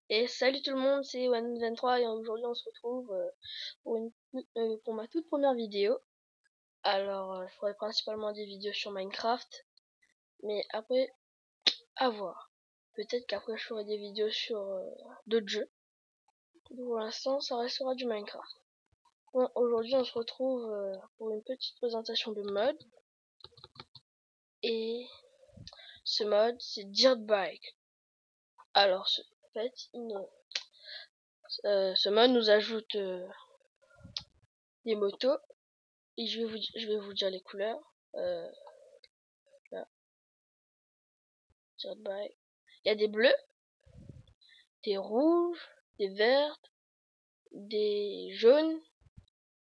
Et salut tout le monde, c'est One23 et aujourd'hui on se retrouve pour ma toute première vidéo. Alors je ferai principalement des vidéos sur Minecraft, mais après à voir. Peut-être qu'après je ferai des vidéos sur d'autres jeux. Pour l'instant ça restera du Minecraft. Bon, aujourd'hui on se retrouve pour une petite présentation de mode. Et ce mode c'est Dirt Bike. Alors en fait ce mode nous ajoute des motos. Et je vais vous dire les couleurs. Là, Dirt Bike. Il y a des bleus, des rouges, des vertes, des jaunes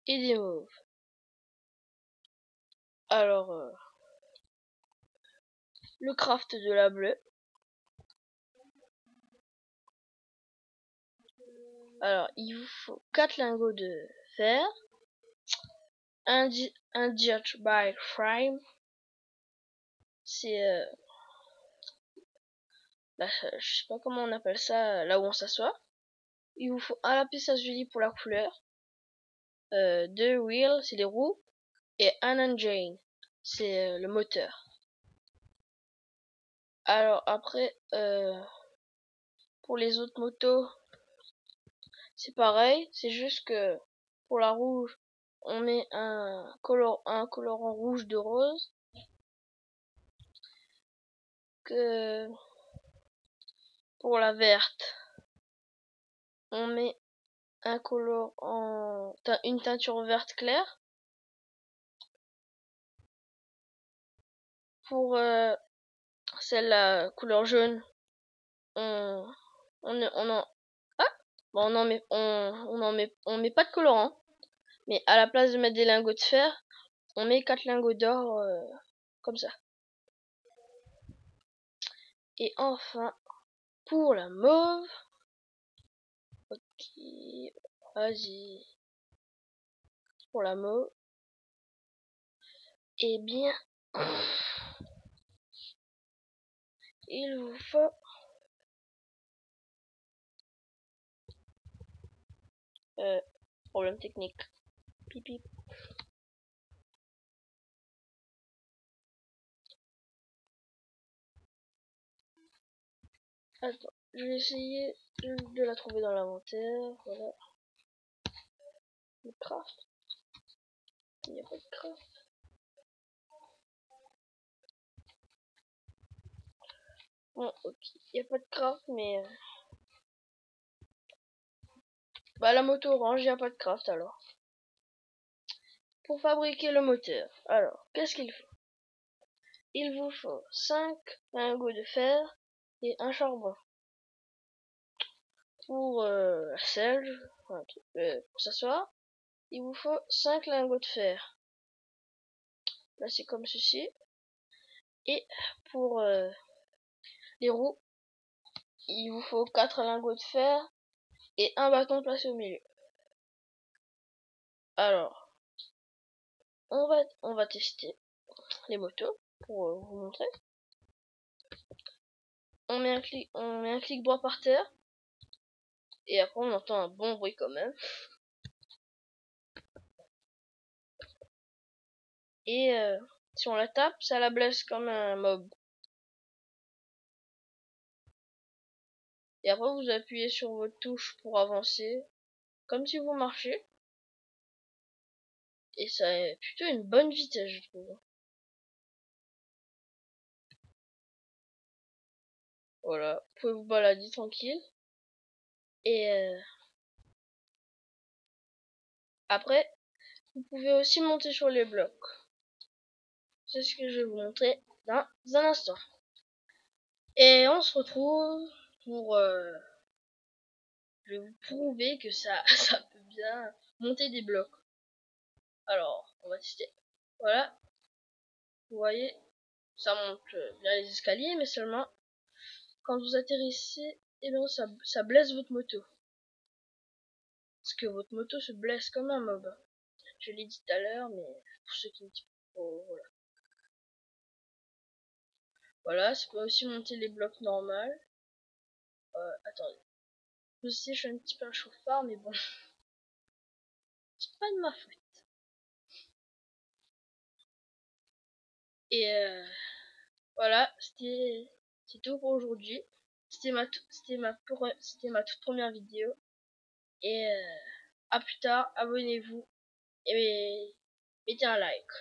et des mauves. Alors, le craft de la bleue. Alors, il vous faut 4 lingots de fer, un Dirt Bike frame. C'est là, je sais pas comment on appelle ça, là où on s'assoit. Il vous faut un lapis lazuli pour la couleur, 2 wheels, c'est les roues, et un engine, c'est le moteur. Alors après, pour les autres motos, c'est pareil, c'est juste que pour la rouge, on met un colorant rouge de rose. Que pour la verte, on met un colorant, une teinture verte claire. Pour celle-là, couleur jaune, on en bon, on met pas de colorant, mais à la place de mettre des lingots de fer, on met 4 lingots d'or comme ça. Et enfin, pour la mauve, ok, vas-y, pour la mauve, eh bien, il vous faut problème technique. Pipi. Attends, je vais essayer de la trouver dans l'inventaire. Voilà. Le craft. Il n'y a pas de craft. Bon, ok. Il n'y a pas de craft, mais bah la moto orange, il n'y a pas de craft alors. Pour fabriquer le moteur, alors, qu'est-ce qu'il faut? Il vous faut 5 lingots de fer et un charbon. Pour la selge, pour s'asseoir, il vous faut 5 lingots de fer. Là, c'est comme ceci. Et pour les roues, il vous faut 4 lingots de fer et un bâton placé au milieu. Alors, on va tester les motos pour vous montrer. On met un clic droit par terre et après on entend un bon bruit quand même. Et si on la tape, ça la blesse comme un mob. Et après vous appuyez sur votre touche pour avancer, comme si vous marchiez. Et ça a plutôt une bonne vitesse, je trouve. Voilà, vous pouvez vous balader tranquille. Et après, vous pouvez aussi monter sur les blocs. C'est ce que je vais vous montrer dans un instant. Et on se retrouve pour... je vais vous prouver que ça, ça peut bien monter des blocs. Alors, on va tester. Voilà. Vous voyez, ça monte bien les escaliers, mais seulement quand vous atterrissez, et bien ça blesse votre moto. Parce que votre moto se blesse comme un mob. Je l'ai dit tout à l'heure, mais pour ceux qui ne disent pas, voilà. Voilà, ça peut aussi monter les blocs normaux. Attendez. Aussi, je suis un petit peu un chauffard, mais bon, c'est pas de ma faute. Et voilà, c'est tout pour aujourd'hui. C'était ma toute première vidéo. Et à plus tard, abonnez-vous et mettez un like.